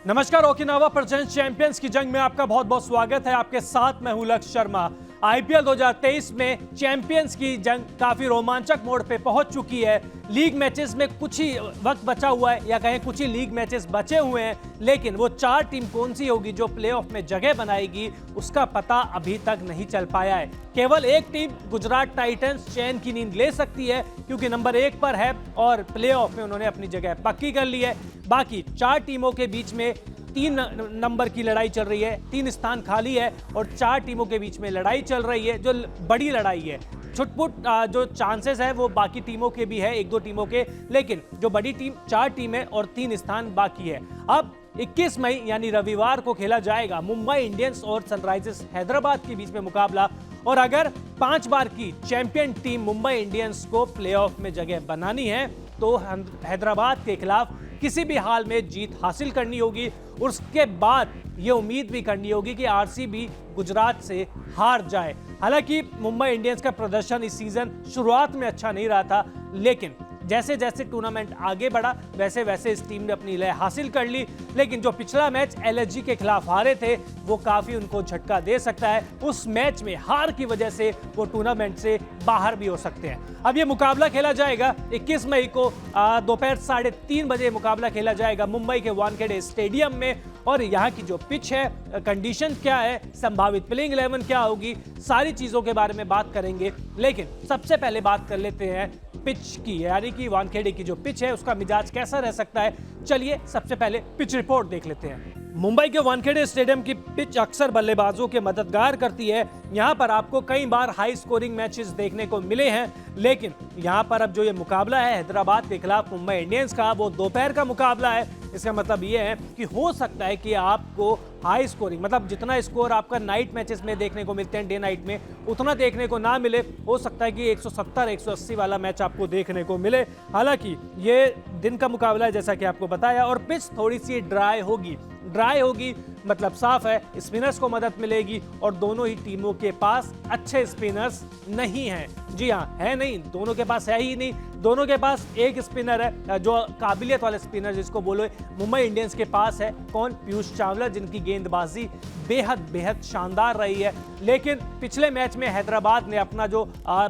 नमस्कार। Okinawa presents champions की जंग में आपका बहुत बहुत स्वागत है। आपके साथ मैं हूं लक्ष्य शर्मा। आईपीएल 2023 में चैंपियंस की जंग काफी रोमांचक मोड़ पे पहुंच चुकी है। लीग मैचेस में कुछ ही वक्त बचा हुआ है, या कहें कुछ ही लीग मैचेस बचे हुए हैं, लेकिन वो 4 टीम कौन सी होगी जो प्लेऑफ में जगह बनाएगी उसका पता अभी तक नहीं चल पाया है। केवल एक टीम गुजरात टाइटंस चैन की नींद ले सकती है, क्योंकि नंबर 1 पर है और प्लेऑफ में उन्होंने अपनी जगह पक्की कर ली है। बाकी 4 टीमों के बीच में 3 नंबर की लड़ाई चल रही है, 3 स्थान खाली है और 4 टीमों के बीच में लड़ाई चल रही है, जो बड़ी लड़ाई है। छुटपुट जो चांसेस है वो बाकी टीमों के भी है, 1-2 टीमों के, लेकिन जो बड़ी टीम 4 टीम है और 3 स्थान बाकी है। अब 21 मई यानी रविवार को खेला जाएगा मुंबई इंडियंस और सनराइजर्स हैदराबाद के बीच में मुकाबला, और अगर 5 बार की चैंपियन टीम मुंबई इंडियंस को प्लेऑफ में जगह बनानी है तो हैदराबाद के खिलाफ किसी भी हाल में जीत हासिल करनी होगी। उसके बाद ये उम्मीद भी करनी होगी कि आरसीबी गुजरात से हार जाए। हालांकि मुंबई इंडियंस का प्रदर्शन इस सीजन शुरुआत में अच्छा नहीं रहा था, लेकिन जैसे जैसे टूर्नामेंट आगे बढ़ा वैसे वैसे इस टीम ने अपनी लय हासिल कर ली। लेकिन जो पिछला मैच एलएसजी के खिलाफ हारे थे वो काफी उनको झटका दे सकता है। उस मैच में हार की वजह से वो टूर्नामेंट से बाहर भी हो सकते हैं। अब ये मुकाबला खेला जाएगा 21 मई को दोपहर 3:30 बजे मुकाबला खेला जाएगा मुंबई के वानखेड़े स्टेडियम में। और यहाँ की जो पिच है, कंडीशन क्या है, संभावित प्लेइंग 11 क्या होगी, सारी चीजों के बारे में बात करेंगे। लेकिन सबसे पहले बात कर लेते हैं पिच की, यानी कि वानखेड़े की जो पिच है उसका मिजाज कैसा रह सकता है। चलिए सबसे पहले पिच रिपोर्ट देख लेते हैं। मुंबई के वानखेड़े स्टेडियम की पिच अक्सर बल्लेबाजों के मददगार करती है। यहां पर आपको कई बार हाई स्कोरिंग मैचेस देखने को मिले हैं, लेकिन यहां पर अब जो ये मुकाबला है हैदराबाद के खिलाफ मुंबई इंडियंस का, वो दोपहर का मुकाबला है। इसका मतलब ये है कि हो सकता है कि आपको हाई स्कोरिंग, मतलब जितना स्कोर आपका नाइट मैचेस में देखने को मिलते हैं डे नाइट में, उतना देखने को ना मिले। हो सकता है कि 170-180 वाला मैच आपको देखने को मिले। हालांकि ये दिन का मुकाबला है जैसा कि आपको बताया, और पिच थोड़ी सी ड्राई होगी मतलब साफ है, स्पिनर्स को मदद मिलेगी और दोनों ही टीमों के पास अच्छे स्पिनर्स नहीं हैं। जी हाँ, है नहीं, दोनों के पास है ही नहीं। दोनों के पास एक स्पिनर है जो काबिलियत वाले स्पिनर जिसको बोलो मुंबई इंडियंस के पास है। कौन? पीयूष चावला, जिनकी गेंदबाजी बेहद शानदार रही है। लेकिन पिछले मैच में हैदराबाद ने अपना जो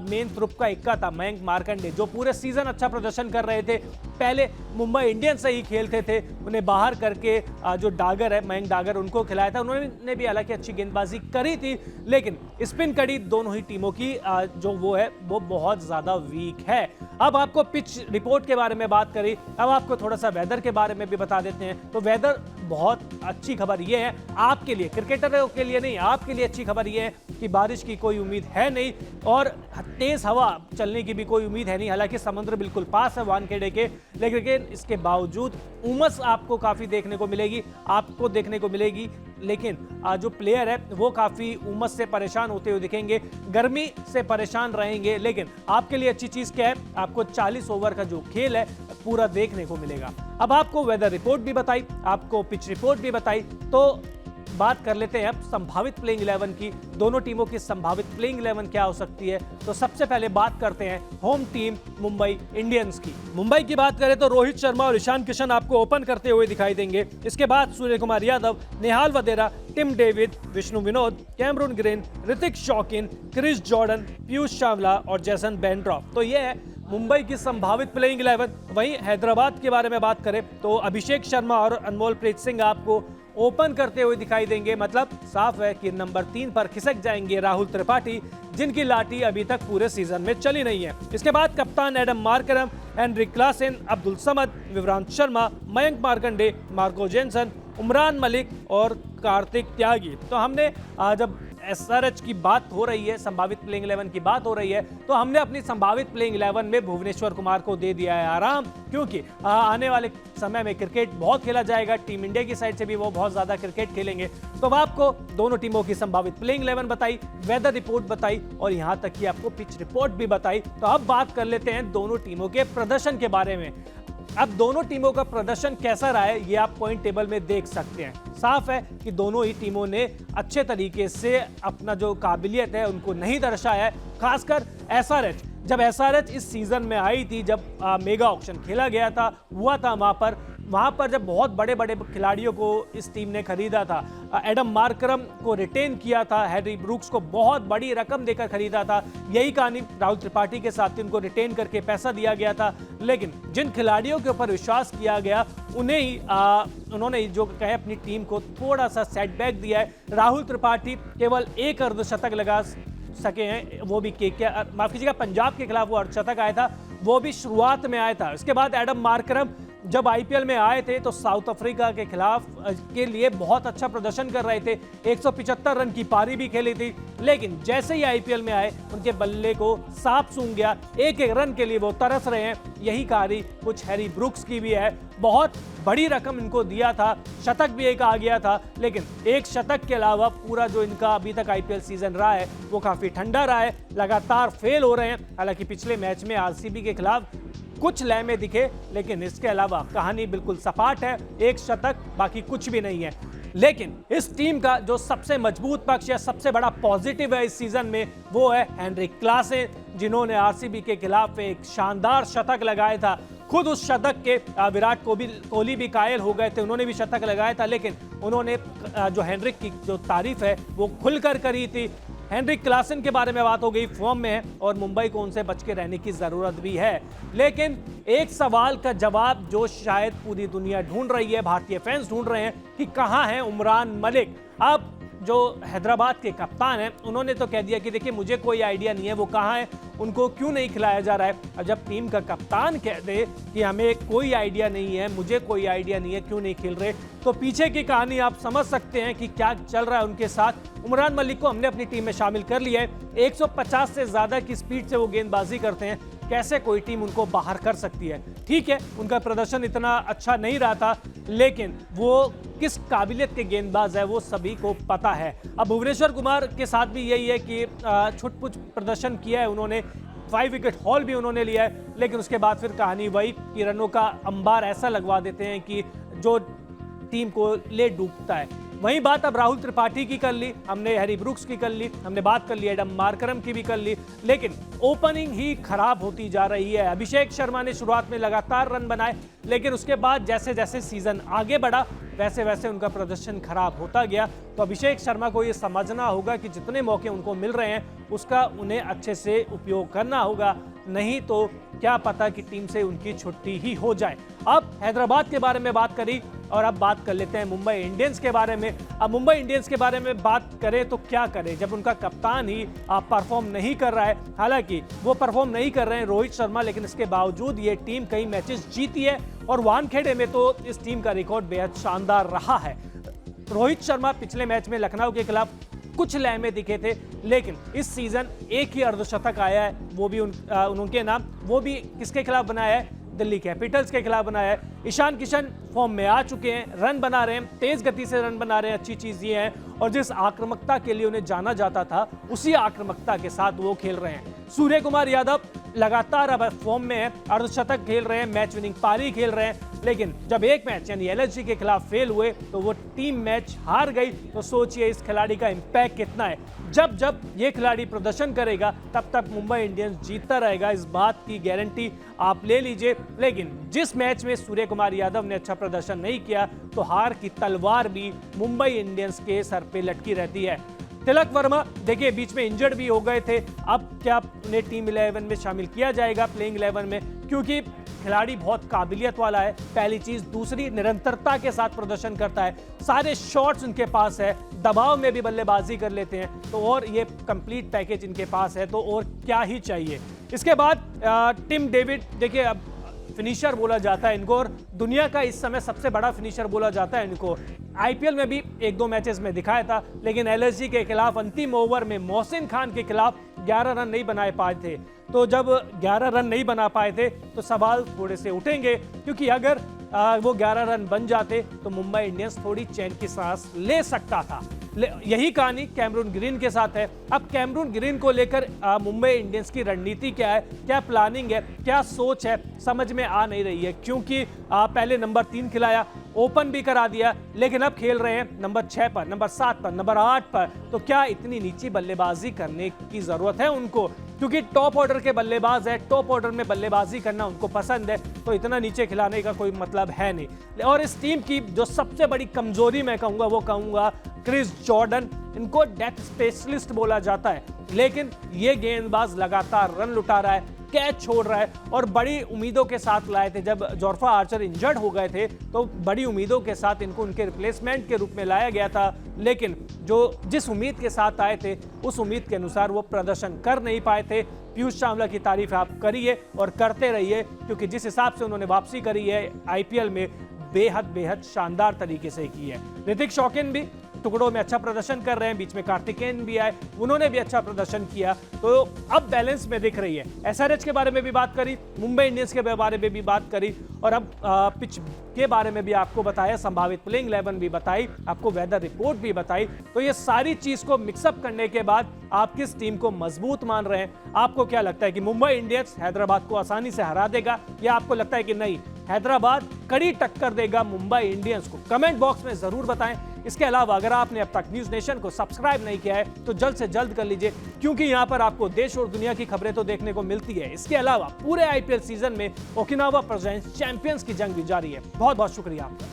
मेन थ्रुप का इक्का था मयंक मार्कंडे, जो पूरे सीजन अच्छा प्रदर्शन कर रहे थे, पहले मुंबई इंडियंस से ही खेलते थे, उन्हें बाहर करके जो डागर है मयंक डागर, उनको खिलाया था। उन्होंने भी हालांकि अच्छी गेंदबाजी करी थी, लेकिन स्पिन कड़ी दोनों ही टीमों की जो वो है वो बहुत ज्यादा वीक है। अब आपको पिच रिपोर्ट के बारे में बात करी, अब आपको थोड़ा सा वेदर के बारे में भी बता देते हैं। तो वेदर बहुत अच्छी खबर यह है आपके लिए, क्रिकेटरों के लिए नहीं, आपके लिए अच्छी खबर यह है कि बारिश की कोई उम्मीद है नहीं और तेज हवा चलने की भी कोई उम्मीद है नहीं। हालांकि समुद्र बिल्कुल पास है वानखेड़े के, लेकिन इसके बावजूद उमस आपको काफी देखने को मिलेगी। लेकिन जो प्लेयर है वो काफी उमस से परेशान होते हुए दिखेंगे, गर्मी से परेशान रहेंगे। लेकिन आपके लिए अच्छी चीज क्या है, आपको 40 ओवर का जो खेल है पूरा देखने को मिलेगा। अब आपको वेदर रिपोर्ट भी बताई, आपको पिच रिपोर्ट भी बताई, तो बात कर लेते हैं अब संभावित प्लेइंग 11 की। दोनों टीमों की संभावित प्लेइंग 11 क्या हो सकती है। तो सबसे पहले बात करते हैं होम टीम मुंबई इंडियंस की। मुंबई की बात करें तो रोहित शर्मा और ईशान किशन आपको ओपन करते हुए दिखाई देंगे। इसके बाद Surya Kumar Yadav, Nehal Wadhera, Tim David, Vishnu Vinod, Cameron Green, Hrithik Shokeen, Chris Jordan, Piyush Chawla और जैसन बेंड्रॉफ। तो ये है मुंबई की संभावित प्लेइंग 11। वहीं हैदराबाद के बारे में बात करें तो अभिषेक शर्मा और अनमोल प्रीत सिंह आपको ओपन करते हुए दिखाई देंगे। मतलब साफ है कि नंबर 3 पर खिसक जाएंगे राहुल त्रिपाठी, जिनकी लाठी अभी तक पूरे सीजन में चली नहीं है। इसके बाद कप्तान Adam Markram, Heinrich Klaasen, Abdul Samad, Vivrant Sharma, Mayank Markande, Marco Jansen, Umran Malik और कार्तिक त्यागी। तो हमने जब एसआरएच की बात हो रही है, संभावित प्लेइंग 11 की बात हो रही है, तो हमने अपनी संभावित प्लेइंग 11 में भुवनेश्वर कुमार को दे दिया है आराम, क्योंकि आने वाले समय में क्रिकेट बहुत खेला जाएगा। टीम इंडिया की साइड से भी वो बहुत ज्यादा क्रिकेट खेलेंगे। तो अब आपको दोनों टीमों की संभावित प्लेइंग 11 बताई, वेदर रिपोर्ट बताई और यहां तक कि आपको पिच रिपोर्ट भी बताई। तो अब बात कर लेते हैं दोनों टीमों के प्रदर्शन के बारे में। अब दोनों टीमों का प्रदर्शन कैसा रहा है ये आप पॉइंट टेबल में देख सकते हैं। साफ है कि दोनों ही टीमों ने अच्छे तरीके से अपना जो काबिलियत है उनको नहीं दर्शाया है। खासकर एसआरएच, जब एसआरएच इस सीजन में आई थी, जब मेगा ऑक्शन खेला गया था, हुआ था वहां पर, वहां पर जब बहुत बड़े बड़े खिलाड़ियों को इस टीम ने खरीदा था, एडम मार्करम को रिटेन किया था, हैरी ब्रूक्स को बहुत बड़ी रकम देकर खरीदा था, यही कहानी राहुल त्रिपाठी के साथ थी, उनको रिटेन करके पैसा दिया गया था। लेकिन जिन खिलाड़ियों के ऊपर विश्वास किया गया उन्हें ही उन्होंने जो कहे अपनी टीम को थोड़ा सा सेटबैक दिया है। राहुल त्रिपाठी केवल एक अर्धशतक लगा सके हैं, वो भी माफ कीजिएगा पंजाब के खिलाफ वो अर्धशतक आया था, वो भी शुरुआत में आया था। इसके बाद एडम मार्करम जब आईपीएल में आए थे तो साउथ अफ्रीका के खिलाफ के लिए बहुत अच्छा प्रदर्शन कर रहे थे, 175 रन की पारी भी खेली थी, लेकिन जैसे ही आईपीएल में आए उनके बल्ले को सांप सूंघ गया, एक एक रन के लिए वो तरस रहे हैं। यही कहानी कुछ हैरी ब्रूक्स की भी है, बहुत बड़ी रकम इनको दिया था, शतक भी एक आ गया था, लेकिन एक शतक के अलावा पूरा जो इनका अभी तक आईपीएल सीजन रहा है वो काफी ठंडा रहा है, लगातार फेल हो रहे हैं। हालांकि पिछले मैच में आरसीबी के खिलाफ कुछ लय में दिखे, लेकिन इसके अलावा कहानी बिल्कुल सपाट है, एक शतक बाकी कुछ भी नहीं है। लेकिन इस टीम का जो सबसे मजबूत पक्ष या सबसे बड़ा पॉजिटिव है इस सीजन में वो है हेनरिक क्लासेन, जिन्होंने आरसीबी के खिलाफ एक शानदार शतक लगाया था। खुद उस शतक के विराट कोहली भी कायल हो गए थे, उन्होंने भी शतक लगाया था, लेकिन उन्होंने जो हेनरिक की जो तारीफ है वो खुलकर करी थी। हेनरिक क्लासेन के बारे में बात हो गई, फॉर्म में है और मुंबई को उनसे बच के रहने की जरूरत भी है। लेकिन एक सवाल का जवाब जो शायद पूरी दुनिया ढूंढ रही है, भारतीय फैंस ढूंढ रहे हैं कि कहां है उमरान मलिक। अब जो हैदराबाद के कप्तान हैं उन्होंने तो कह दिया कि देखिए मुझे कोई आइडिया नहीं है वो कहाँ है, उनको क्यों नहीं खिलाया जा रहा है। और जब टीम का कप्तान कह दे कि हमें कोई आइडिया नहीं है, मुझे कोई आइडिया नहीं है, क्यों नहीं खेल रहे, तो पीछे की कहानी आप समझ सकते हैं कि क्या चल रहा है उनके साथ। उमरान मलिक को हमने अपनी टीम में शामिल कर लिया है, 150 से ज्यादा की स्पीड से वो गेंदबाजी करते हैं, कैसे कोई टीम उनको बाहर कर सकती है। ठीक है उनका प्रदर्शन इतना अच्छा नहीं रहा था, लेकिन वो किस काबिलियत के गेंदबाज है वो सभी को पता है। अब भुवनेश्वर कुमार के साथ भी यही है कि छुटपुट प्रदर्शन किया है उन्होंने, 5 विकेट हॉल भी उन्होंने लिया है, लेकिन उसके बाद फिर कहानी वही कि रनों का अंबार ऐसा लगवा देते हैं कि जो टीम को ले डूबता है। वही बात अब राहुल त्रिपाठी की कर ली, हमने हैरी ब्रूक्स की कर ली, हमने बात कर ली एडम मार्करम की भी कर ली, लेकिन ओपनिंग ही खराब होती जा रही है। अभिषेक शर्मा ने शुरुआत में लगातार रन बनाए, लेकिन उसके बाद जैसे जैसे सीजन आगे बढ़ा वैसे वैसे उनका प्रदर्शन खराब होता गया। तो अभिषेक शर्मा को ये समझना होगा कि जितने मौके उनको मिल रहे हैं उसका उन्हें अच्छे से उपयोग करना होगा, नहीं तो क्या पता कि टीम से उनकी छुट्टी ही हो जाए। अब हैदराबाद के बारे में बात करी और अब बात कर लेते हैं मुंबई इंडियंस के बारे में। अब मुंबई इंडियंस के बारे में बात करें तो क्या करें जब उनका कप्तान ही परफॉर्म नहीं कर रहा है। हालांकि वो परफॉर्म नहीं कर रहे हैं रोहित शर्मा, लेकिन इसके बावजूद ये टीम कई मैचेस जीती है और वानखेड़े में तो इस टीम का रिकॉर्ड बेहद शानदार रहा है। रोहित शर्मा पिछले मैच में लखनऊ के खिलाफ कुछ लय में दिखे थे, लेकिन इस सीजन एक ही अर्धशतक आया है, वो भी उनके नाम, वो भी किसके खिलाफ बनाया है, दिल्ली कैपिटल्स के खिलाफ बनाया है। ईशान किशन फॉर्म में आ चुके हैं, रन बना रहे हैं, तेज गति से रन बना रहे हैं, अच्छी चीज ये है, और जिस आक्रामकता के लिए उन्हें जाना जाता था उसी आक्रामकता के साथ वो खेल रहे हैं। सूर्य कुमार यादव लगातार अब फॉर्म में है, अर्धशतक खेल रहे हैं, मैच विनिंग पारी खेल रहे हैं, लेकिन जब एक मैच यानी एलएसजी के खिलाफ फेल हुए तो वो टीम मैच हार गई। तो सोचिए इस खिलाड़ी का इंपैक्ट कितना है। जब जब ये खिलाड़ी प्रदर्शन करेगा तब तक मुंबई इंडियंस जीतता रहेगा, इस बात की गारंटी आप ले लीजिए। लेकिन जिस मैच में सूर्य कुमार यादव ने अच्छा प्रदर्शन नहीं किया तो हार की तलवार भी मुंबई इंडियंस के सर पे लटकी रहती है। तिलक वर्मा देखिए बीच में इंजर्ड भी हो गए थे, अब क्या उन्हें टीम 11 में शामिल किया जाएगा प्लेइंग 11 में, क्योंकि खिलाड़ी बहुत काबिलियत वाला है, पहली चीज। दूसरी, निरंतरता के साथ प्रदर्शन करता है, सारे शॉट्स उनके पास है, दबाव में भी बल्लेबाजी कर लेते हैं, तो और ये कंप्लीट पैकेज इनके पास है, तो और क्या ही चाहिए। इसके बाद टिम डेविड देखिए अब फिनिशर बोला जाता है इनको, और दुनिया का इस समय सबसे बड़ा फिनिशर बोला जाता है इनको। आईपीएल में भी 1-2 मैचेस में दिखाया था, लेकिन एलएसजी के खिलाफ अंतिम ओवर में मोहसिन खान के खिलाफ 11 रन नहीं बना पाए थे। तो जब 11 रन नहीं बना पाए थे तो सवाल थोड़े से उठेंगे, क्योंकि अगर वो 11 रन बन जाते तो मुंबई इंडियंस थोड़ी चैन की सांस ले सकता था। यही कहानी कैमरून ग्रीन के साथ है। अब कैमरून ग्रीन को लेकर मुंबई इंडियंस की रणनीति क्या है, क्या प्लानिंग है, क्या सोच है, समझ में आ नहीं रही है, क्योंकि पहले नंबर 3 खिलाया, ओपन भी करा दिया, लेकिन अब खेल रहे हैं नंबर 6 पर, नंबर 7 पर, नंबर 8 पर। तो क्या इतनी नीची बल्लेबाजी करने की जरूरत है उनको, क्योंकि टॉप ऑर्डर के बल्लेबाज है, टॉप ऑर्डर में बल्लेबाजी करना उनको पसंद है, तो इतना नीचे खिलाने का कोई मतलब है नहीं। और इस टीम की जो सबसे बड़ी कमजोरी मैं कहूंगा वो कहूंगा क्रिस जॉर्डन। इनको डेथ स्पेशलिस्ट बोला जाता है, लेकिन ये गेंदबाज लगातार रन लुटा रहा है, कैच छोड़ रहा है और बड़ी उम्मीदों के साथ लाए थे। जब जोरफा आर्चर इंजर्ड हो गए थे तो बड़ी उम्मीदों के साथ इनको उनके रिप्लेसमेंट के रूप में लाया गया था, लेकिन जिस उम्मीद के साथ आए थे उस उम्मीद के अनुसार वो प्रदर्शन कर नहीं पाए थे। पीयूष चावला की तारीफ आप करिए और करते रहिए, क्योंकि जिस हिसाब से उन्होंने वापसी करी है आईपीएल में बेहद शानदार तरीके से की है। ऋतिक शौकीन भी टुकड़ों में अच्छा प्रदर्शन कर रहे हैं, बीच में कार्तिकेयन भी आए, उन्होंने भी अच्छा प्रदर्शन किया, तो अब बैलेंस में दिख रही है। एसआरएच के बारे में भी बात करी, मुंबई इंडियंस के बारे में भी बात करी और अब पिच के बारे में भी आपको बताया, संभावित प्लेइंग 11 भी बताई, आपको वेदर रिपोर्ट भी बताई। तो ये सारी चीज को मिक्सअप करने के बाद आप किस टीम को मजबूत मान रहे हैं? आपको क्या लगता है कि मुंबई इंडियंस हैदराबाद को आसानी से हरा देगा, या आपको लगता है कि नहीं, हैदराबाद कड़ी टक्कर देगा मुंबई इंडियंस को? कमेंट बॉक्स में जरूर बताएं। इसके अलावा अगर आपने अब तक न्यूज नेशन को सब्सक्राइब नहीं किया है तो जल्द से जल्द कर लीजिए, क्योंकि यहां पर आपको देश और दुनिया की खबरें तो देखने को मिलती है। इसके अलावा पूरे आईपीएल सीजन में ओकिनावा प्रेजेंट्स चैंपियंस की जंग भी जारी है। बहुत बहुत शुक्रिया आपका।